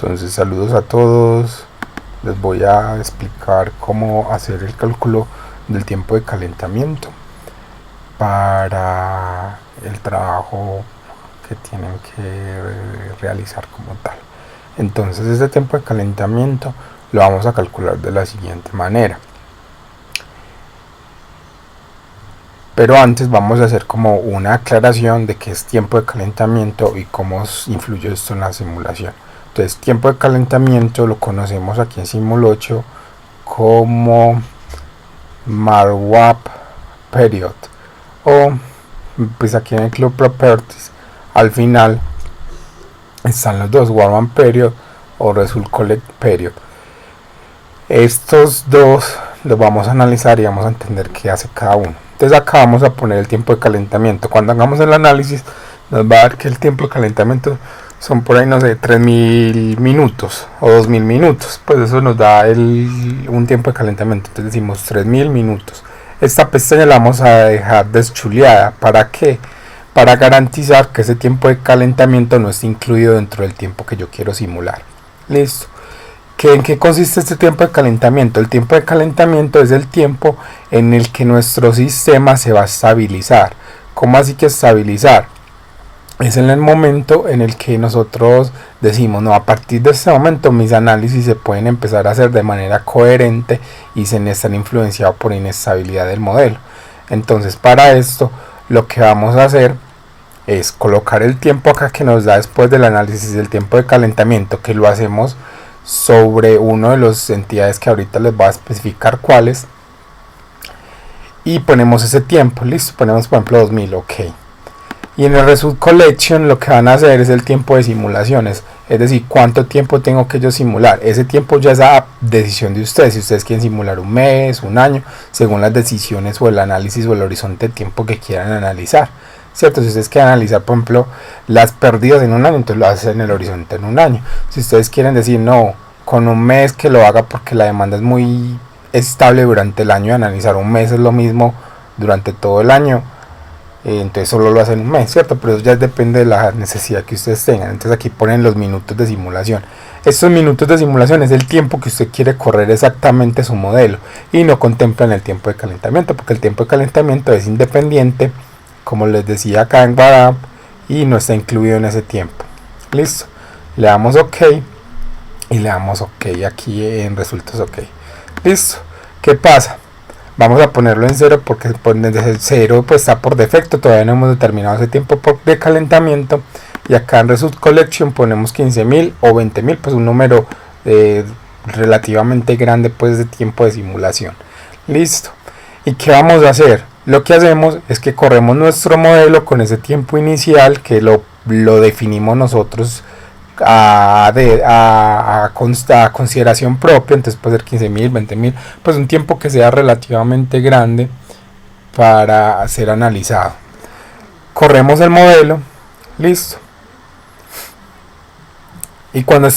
Entonces, saludos a todos. Les voy a explicar cómo hacer el cálculo del tiempo de calentamiento para el trabajo que tienen que realizar como tal. Entonces, este tiempo de calentamiento lo vamos a calcular de la siguiente manera. Pero antes vamos a hacer como una aclaración de qué es tiempo de calentamiento y cómo influye esto en la simulación. Entonces, tiempo de calentamiento lo conocemos aquí en Simul8 como Marwap Period, o pues aquí en el Club Properties al final están los dos, Warm Period o Result Collect Period. Estos dos los vamos a analizar y vamos a entender qué hace cada uno. Entonces acá vamos a poner el tiempo de calentamiento. Cuando hagamos el análisis nos va a dar que el tiempo de calentamiento son por ahí, no sé, 3000 minutos o 2000 minutos. Pues eso nos da un tiempo de calentamiento. Entonces decimos 3000 minutos. Esta pestaña la vamos a dejar deschuleada. ¿Para qué? Para garantizar que ese tiempo de calentamiento no esté incluido dentro del tiempo que yo quiero simular. Listo. ¿En qué consiste este tiempo de calentamiento? El tiempo de calentamiento es el tiempo en el que nuestro sistema se va a estabilizar. ¿Cómo así que estabilizar? Es en el momento en el que nosotros decimos, no, a partir de este momento mis análisis se pueden empezar a hacer de manera coherente y sin estar influenciados por inestabilidad del modelo. Entonces, para esto lo que vamos a hacer es colocar el tiempo acá que nos da después del análisis del tiempo de calentamiento, que lo hacemos sobre uno de las entidades que ahorita les voy a especificar cuáles, y ponemos ese tiempo. Listo, ponemos por ejemplo 2000, ok. Y en el Result Collection lo que van a hacer es el tiempo de simulaciones, es decir, cuánto tiempo tengo que yo simular. Ese tiempo ya es a decisión de ustedes, si ustedes quieren simular un mes, un año, según las decisiones o el análisis o el horizonte de tiempo que quieran analizar, ¿cierto? Si ustedes quieren analizar, por ejemplo, las pérdidas en un año, entonces lo hacen en el horizonte en un año. Si ustedes quieren decir, no, con un mes que lo haga porque la demanda es muy estable durante el año, analizar un mes es lo mismo durante todo el año, entonces solo lo hacen un mes, ¿cierto? Pero eso ya depende de la necesidad que ustedes tengan. Entonces aquí ponen los minutos de simulación. Estos minutos de simulación es el tiempo que usted quiere correr exactamente su modelo y no contemplan el tiempo de calentamiento, porque el tiempo de calentamiento es independiente, como les decía acá en WADAP, y no está incluido en ese tiempo. Listo, le damos OK y le damos OK aquí en resultados OK. Listo, ¿qué pasa? Vamos a ponerlo en 0 porque desde 0 pues está por defecto, todavía no hemos determinado ese tiempo de calentamiento, y acá en Result Collection ponemos 15.000 o 20.000, pues un número relativamente grande pues de tiempo de simulación. Listo, ¿y qué vamos a hacer? Lo que hacemos es que corremos nuestro modelo con ese tiempo inicial que lo definimos nosotros a consideración propia. Entonces puede ser 15.000, 20.000, pues un tiempo que sea relativamente grande para ser analizado. Corremos el modelo, listo, y cuando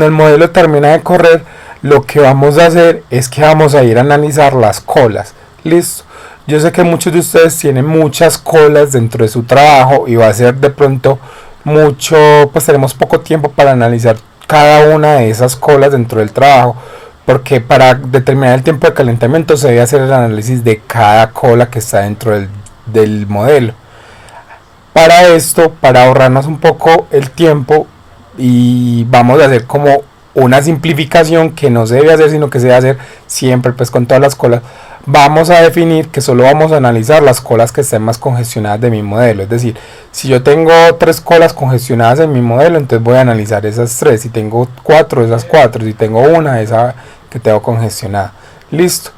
el modelo termina de correr, lo que vamos a hacer es que vamos a ir a analizar las colas. Listo, yo sé que muchos de ustedes tienen muchas colas dentro de su trabajo y va a ser de pronto mucho, pues tenemos poco tiempo para analizar cada una de esas colas dentro del trabajo, porque para determinar el tiempo de calentamiento se debe hacer el análisis de cada cola que está dentro del modelo. Para esto, para ahorrarnos un poco el tiempo, y vamos a hacer como una simplificación que no se debe hacer, sino que se debe hacer siempre pues con todas las colas. Vamos a definir que solo vamos a analizar las colas que estén más congestionadas de mi modelo. Es decir, si yo tengo 3 colas congestionadas en mi modelo, entonces voy a analizar esas 3. Si tengo 4, esas 4. Si tengo una, esa que tengo congestionada. Listo.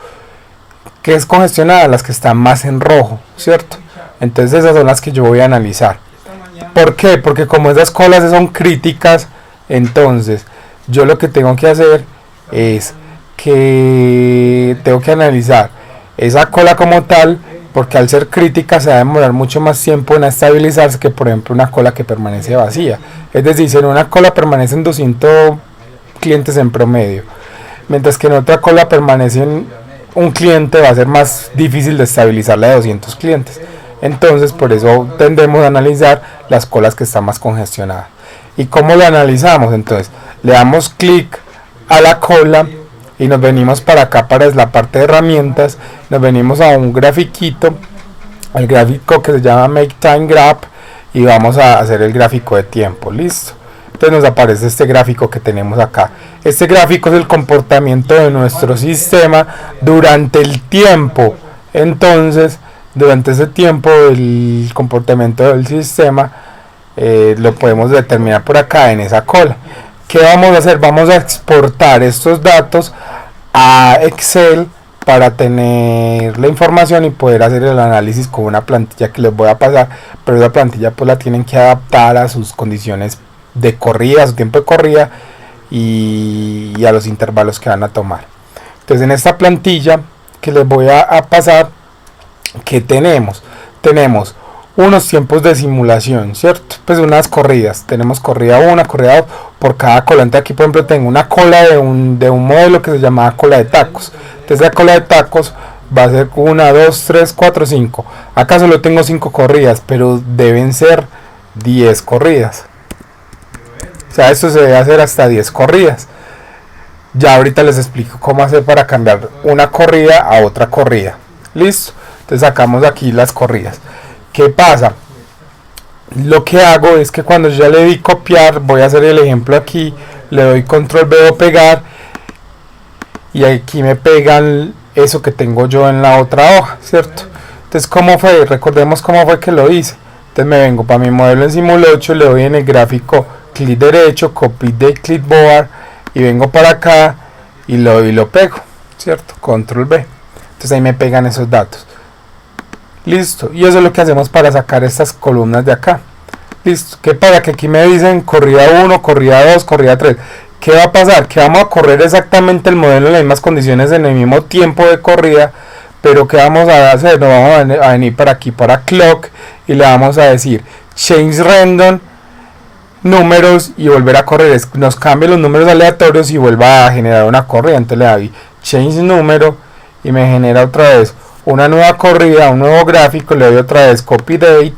¿Qué es congestionada? Las que están más en rojo, ¿cierto? Entonces esas son las que yo voy a analizar. ¿Por qué? Porque como esas colas son críticas, entonces yo lo que tengo que hacer es que tengo que analizar esa cola como tal, porque al ser crítica se va a demorar mucho más tiempo en estabilizarse que por ejemplo una cola que permanece vacía. Es decir, si en una cola permanecen 200 clientes en promedio, mientras que en otra cola permanecen un cliente, va a ser más difícil de estabilizar la de 200 clientes. Entonces por eso tendemos a analizar las colas que están más congestionadas. ¿Y cómo lo analizamos? Entonces le damos clic a la cola y nos venimos para acá, para la parte de herramientas, nos venimos a un grafiquito, el gráfico que se llama Make Time Graph, y vamos a hacer el gráfico de tiempo. Listo. Entonces nos aparece este gráfico que tenemos acá. Este gráfico es el comportamiento de nuestro sistema durante el tiempo. Entonces, durante ese tiempo, el comportamiento del sistema lo podemos determinar por acá en esa cola. ¿Qué vamos a hacer? Vamos a exportar estos datos a Excel para tener la información y poder hacer el análisis con una plantilla que les voy a pasar, pero esa plantilla pues la tienen que adaptar a sus condiciones de corrida, a su tiempo de corrida y a los intervalos que van a tomar. Entonces en esta plantilla que les voy a pasar, ¿qué tenemos? Tenemos unos tiempos de simulación, ¿cierto? Pues unas corridas, tenemos corrida 1, corrida 2 por cada cola. Entonces aquí por ejemplo tengo una cola de un modelo que se llamaba cola de tacos. Entonces la cola de tacos va a ser 1, 2, 3, 4, 5. Acá solo tengo 5 corridas, pero deben ser 10 corridas. O sea, esto se debe hacer hasta 10 corridas. Ya ahorita les explico cómo hacer para cambiar una corrida a otra corrida. Listo. Entonces sacamos aquí las corridas. ¿Qué pasa? Lo que hago es que cuando ya le di copiar, voy a hacer el ejemplo aquí, le doy control V o pegar, y aquí me pegan eso que tengo yo en la otra hoja, ¿cierto? Entonces, ¿cómo fue? Recordemos cómo fue que lo hice. Entonces me vengo para mi modelo en Simul8, le doy en el gráfico clic derecho, copy de clipboard, y vengo para acá y lo pego, ¿cierto? Control V. Entonces ahí me pegan esos datos. Listo, y eso es lo que hacemos para sacar estas columnas de acá. Listo, ¿qué pasa? Que aquí me dicen corrida 1, corrida 2, corrida 3. ¿Qué va a pasar? Que vamos a correr exactamente el modelo en las mismas condiciones, en el mismo tiempo de corrida, pero ¿qué vamos a hacer? Nos vamos a venir para aquí, para clock, y le vamos a decir change random números y volver a correr. Nos cambia los números aleatorios y vuelva a generar una corrida. Entonces le doy change número y me genera otra vez una nueva corrida, un nuevo gráfico, le doy otra vez copy date,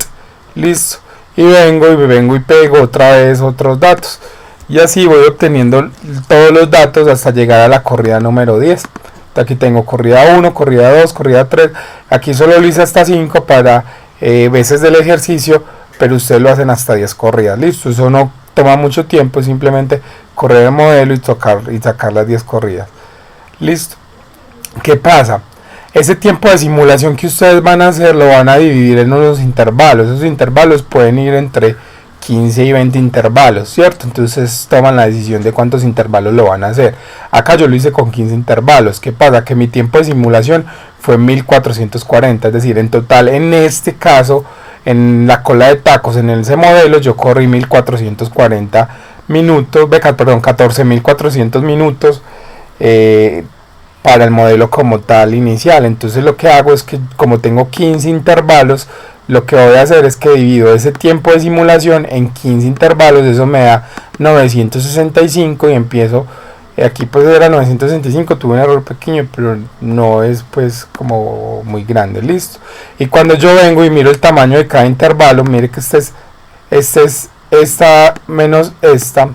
listo, y vengo y pego otra vez otros datos, y así voy obteniendo todos los datos hasta llegar a la corrida número 10. Aquí tengo corrida 1, corrida 2, corrida 3, aquí solo lo hice hasta 5 para veces del ejercicio, pero ustedes lo hacen hasta 10 corridas, listo, eso no toma mucho tiempo, es simplemente correr el modelo y sacar las 10 corridas, listo. ¿Qué pasa? Ese tiempo de simulación que ustedes van a hacer lo van a dividir en unos intervalos. Esos intervalos pueden ir entre 15 y 20 intervalos, ¿cierto? Entonces toman la decisión de cuántos intervalos lo van a hacer. Acá yo lo hice con 15 intervalos. ¿Qué pasa? Que mi tiempo de simulación fue 1440. Es decir, en total, en este caso, en la cola de tacos, en ese modelo, yo corrí 1440 minutos, 14.400 minutos. Para el modelo como tal inicial. Entonces lo que hago es que como tengo 15 intervalos, lo que voy a hacer es que divido ese tiempo de simulación en 15 intervalos, eso me da 965 y empiezo, aquí pues era 965, tuve un error pequeño, pero no es pues como muy grande, listo. Y cuando yo vengo y miro el tamaño de cada intervalo, mire que este es esta menos esta.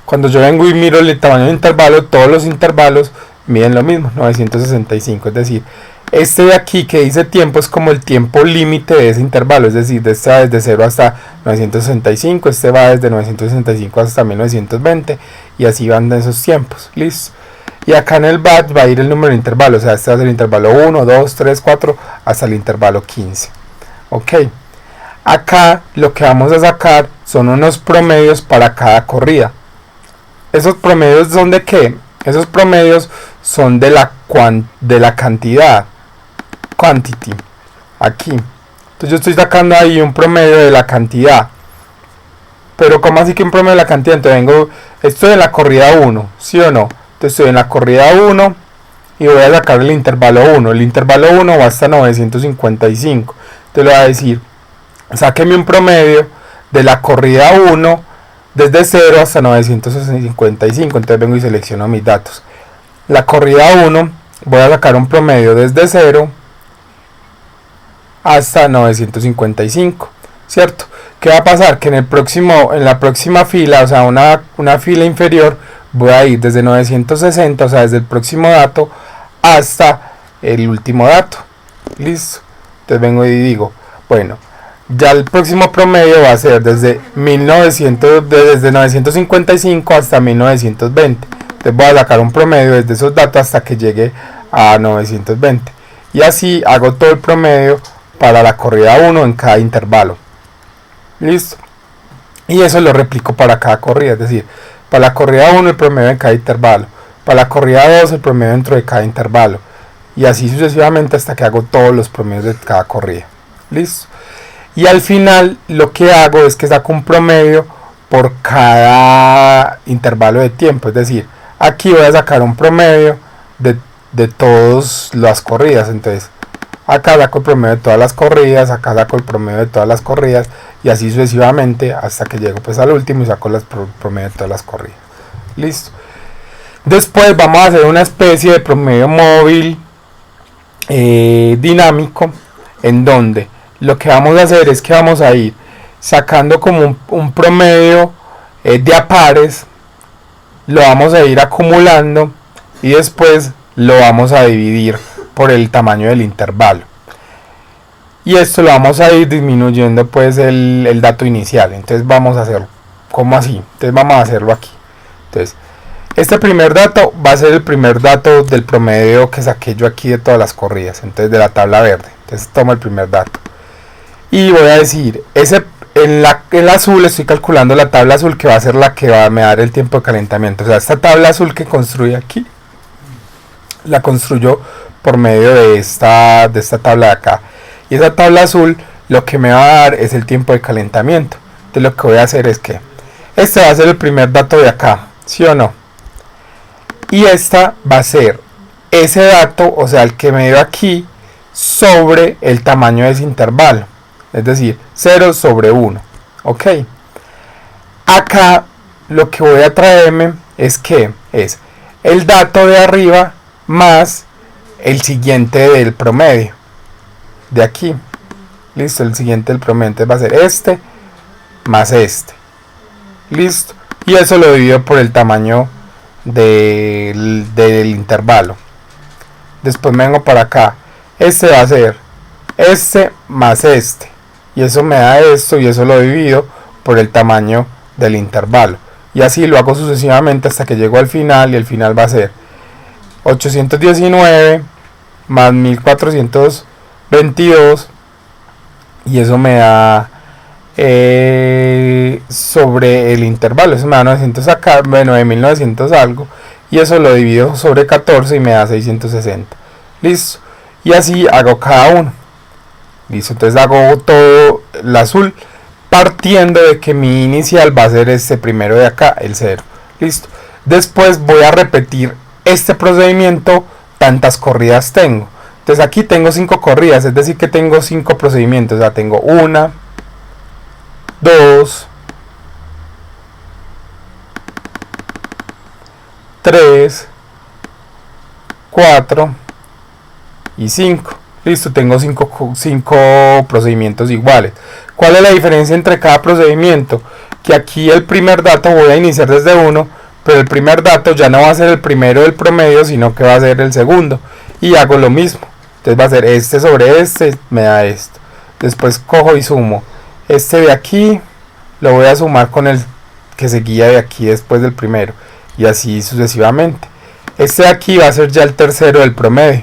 Cuando yo vengo y miro el tamaño del intervalo, todos los intervalos miden lo mismo, 965. Es decir, este de aquí que dice tiempo es como el tiempo límite de ese intervalo. Es decir, este va desde 0 hasta 965, este va desde 965 hasta 1920 y así van de esos tiempos. Listo. Y acá en el batch va a ir el número de intervalos. O sea, este va a ser el intervalo 1, 2, 3, 4 hasta el intervalo 15. Ok. Acá lo que vamos a sacar son unos promedios para cada corrida. ¿Esos promedios son de qué? Esos promedios son de la cantidad, quantity, aquí. Entonces yo estoy sacando ahí un promedio de la cantidad. Pero ¿cómo así que un promedio de la cantidad? Entonces vengo, estoy en la corrida 1, ¿sí o no? Entonces estoy en la corrida 1 y voy a sacar el intervalo 1. El intervalo 1 va hasta 955. Entonces le voy a decir, sáqueme un promedio de la corrida 1 desde 0 hasta 955. Entonces vengo y selecciono mis datos. La corrida 1 voy a sacar un promedio desde 0 hasta 955, ¿cierto? ¿qué va a pasar? Que en la próxima fila, o sea, una fila inferior, voy a ir desde 960, o sea, desde el próximo dato hasta el último dato. Listo. Entonces vengo y digo, bueno, ya el próximo promedio va a ser desde 955 hasta 1920. Entonces voy a sacar un promedio desde esos datos hasta que llegue a 920. Y así hago todo el promedio para la corrida 1 en cada intervalo. Listo. Y eso lo replico para cada corrida. Es decir, para la corrida 1 el promedio en cada intervalo. Para la corrida 2 el promedio dentro de cada intervalo. Y así sucesivamente hasta que hago todos los promedios de cada corrida. Listo. Y al final lo que hago es que saco un promedio por cada intervalo de tiempo. Es decir, aquí voy a sacar un promedio de todas las corridas. Entonces acá saco el promedio de todas las corridas, acá saco el promedio de todas las corridas, y así sucesivamente hasta que llego pues al último y saco el promedio de todas las corridas. Listo. Después vamos a hacer una especie de promedio móvil dinámico, en donde lo que vamos a hacer es que vamos a ir sacando como un promedio de a pares, lo vamos a ir acumulando y después lo vamos a dividir por el tamaño del intervalo, y esto lo vamos a ir disminuyendo pues el dato inicial. Entonces vamos a hacerlo como así. Entonces vamos a hacerlo aquí. Entonces este primer dato va a ser el primer dato del promedio que saqué yo aquí de todas las corridas, entonces de la tabla verde. Entonces tomo el primer dato y voy a decir, el azul estoy calculando la tabla azul, que va a ser la que me va a dar el tiempo de calentamiento. O sea, esta tabla azul que construí aquí, la construyo por medio de esta tabla de acá. Y esa tabla azul lo que me va a dar es el tiempo de calentamiento. Entonces lo que voy a hacer es que este va a ser el primer dato de acá, ¿sí o no? Y esta va a ser ese dato, o sea, el que me dio aquí, sobre el tamaño de ese intervalo. Es decir, 0 sobre 1. Ok. Acá lo que voy a traerme es que es el dato de arriba más el siguiente del promedio. De aquí. Listo, el siguiente del promedio. Entonces va a ser este más este. Listo. Y eso lo divido por el tamaño del intervalo. Después me vengo para acá. Este va a ser este más este. Y eso me da esto, y eso lo divido por el tamaño del intervalo. Y así lo hago sucesivamente hasta que llego al final, y el final va a ser 819 más 1422, y eso me da sobre el intervalo, eso me da 900 acá, bueno, de 1900 algo, y eso lo divido sobre 14 y me da 660. Listo. Y así hago cada uno. Listo. Entonces hago todo el azul partiendo de que mi inicial va a ser este primero de acá, el 0. Listo. Después voy a repetir este procedimiento tantas corridas tengo. Entonces aquí tengo 5 corridas, es decir que tengo 5 procedimientos. O sea, tengo 1, 2, 3, 4 y 5. Listo, tengo 5 procedimientos iguales. ¿Cuál es la diferencia entre cada procedimiento? Que aquí el primer dato voy a iniciar desde 1, pero el primer dato ya no va a ser el primero del promedio, sino que va a ser el segundo. Y hago lo mismo. Entonces va a ser este sobre este, me da esto. Después cojo y sumo este de aquí, lo voy a sumar con el que seguía de aquí después del primero. Y así sucesivamente. Este de aquí va a ser ya el tercero del promedio.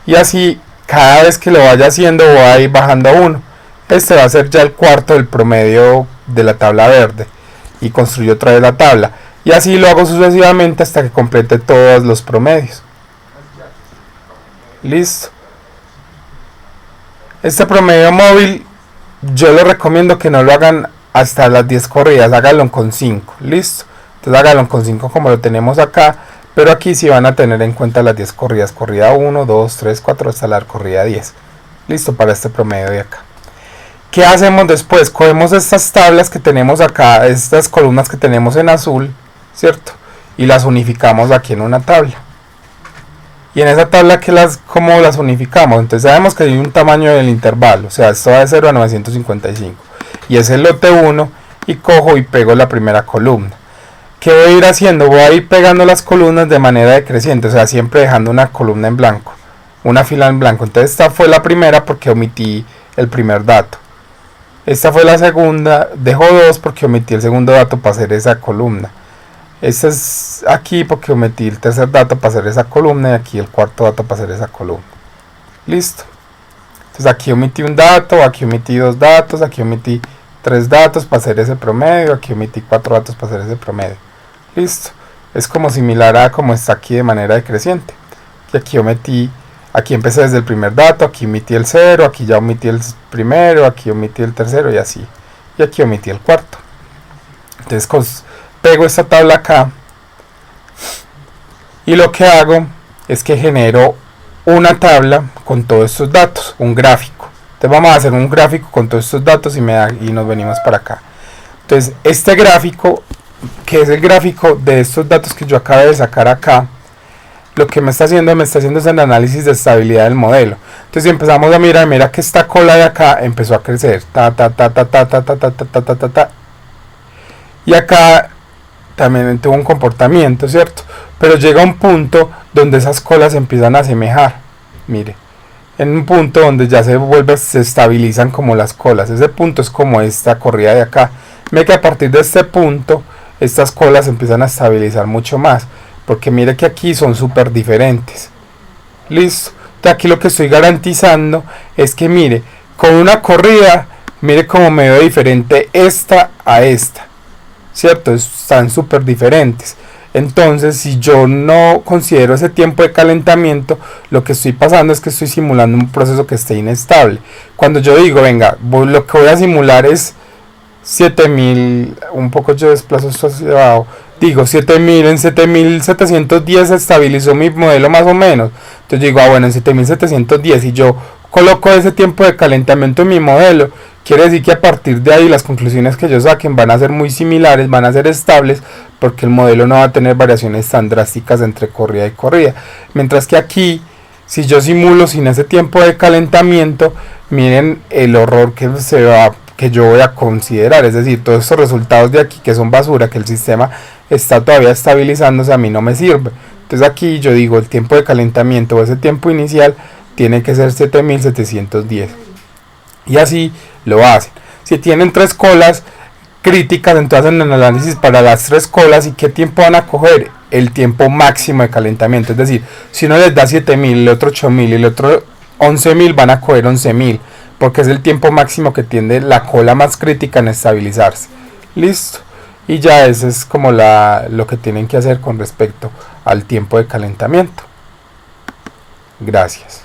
Y así cada vez que lo vaya haciendo voy a ir bajando 1. Este va a ser ya el cuarto del promedio de la tabla verde. Y construyo otra vez la tabla. Y así lo hago sucesivamente hasta que complete todos los promedios. Listo. Este promedio móvil yo les recomiendo que no lo hagan hasta las 10 corridas. Háganlo con 5. Listo. Entonces háganlo con 5 como lo tenemos acá. Pero aquí sí van a tener en cuenta las 10 corridas. Corrida 1, 2, 3, 4 hasta la corrida 10. Listo para este promedio de acá. ¿Qué hacemos después? Cogemos estas tablas que tenemos acá, estas columnas que tenemos en azul, ¿cierto? Y las unificamos aquí en una tabla. Y en esa tabla, ¿cómo las unificamos? Entonces sabemos que hay un tamaño del intervalo. O sea, esto va de 0 a 955. y es el lote 1, y cojo y pego la primera columna. ¿Qué voy a ir haciendo? Voy a ir pegando las columnas de manera decreciente, o sea, siempre dejando una columna en blanco, una fila en blanco. Entonces esta fue la primera porque omití el primer dato. Esta fue la segunda, dejo 2 porque omití el segundo dato para hacer esa columna. Esta es aquí porque omití el tercer dato para hacer esa columna, y aquí el cuarto dato para hacer esa columna. Listo. Entonces aquí omití un dato, aquí omití 2 datos, aquí omití 3 datos para hacer ese promedio, aquí omití 4 datos para hacer ese promedio. Listo. Es como similar a como está aquí de manera decreciente. Y aquí omití, aquí empecé desde el primer dato, aquí omití el 0, aquí ya omití el primero, aquí omití el tercero y así. Y aquí omití el cuarto. Entonces pego esta tabla acá y lo que hago es que genero una tabla con todos estos datos, un gráfico. Entonces vamos a hacer un gráfico con todos estos datos y nos venimos para acá. Entonces este gráfico, que es el gráfico de estos datos que yo acabo de sacar acá, lo que me está haciendo es el análisis de estabilidad del modelo. Entonces si empezamos a mirar, mira que esta cola de acá empezó a crecer, y acá también tuvo un comportamiento, ¿cierto? Pero llega un punto donde esas colas empiezan a asemejar, mire, en un punto donde ya se estabilizan como las colas. Ese punto es como esta corrida de acá. Ve que a partir de este punto estas colas empiezan a estabilizar mucho más, porque mire que aquí son súper diferentes. Listo. Entonces aquí lo que estoy garantizando es que mire, con una corrida, mire cómo me veo diferente esta a esta, ¿cierto? Están súper diferentes. Entonces, si yo no considero ese tiempo de calentamiento, lo que estoy pasando es que estoy simulando un proceso que esté inestable. Cuando yo digo, venga, lo que voy a simular es 7000, un poco yo desplazo esto hacia abajo, digo 7000, en 7710 se estabilizó mi modelo más o menos. Entonces digo, bueno, en 7710, y yo coloco ese tiempo de calentamiento en mi modelo, quiere decir que a partir de ahí las conclusiones que yo saquen van a ser muy similares, van a ser estables, porque el modelo no va a tener variaciones tan drásticas entre corrida y corrida. Mientras que aquí, si yo simulo sin ese tiempo de calentamiento, miren el horror que yo voy a considerar. Es decir, todos estos resultados de aquí que son basura, que el sistema está todavía estabilizándose, a mí no me sirve. Entonces aquí yo digo, el tiempo de calentamiento o ese tiempo inicial tiene que ser 7710. Y así lo hacen. Si tienen 3 colas críticas, entonces hacen el análisis para las 3 colas y qué tiempo van a coger, el tiempo máximo de calentamiento. Es decir, si uno les da 7000, el otro 8000 y el otro 11000, van a coger 11000, porque es el tiempo máximo que tiende la cola más crítica en estabilizarse. Listo. Y ya eso es como lo que tienen que hacer con respecto al tiempo de calentamiento. Gracias.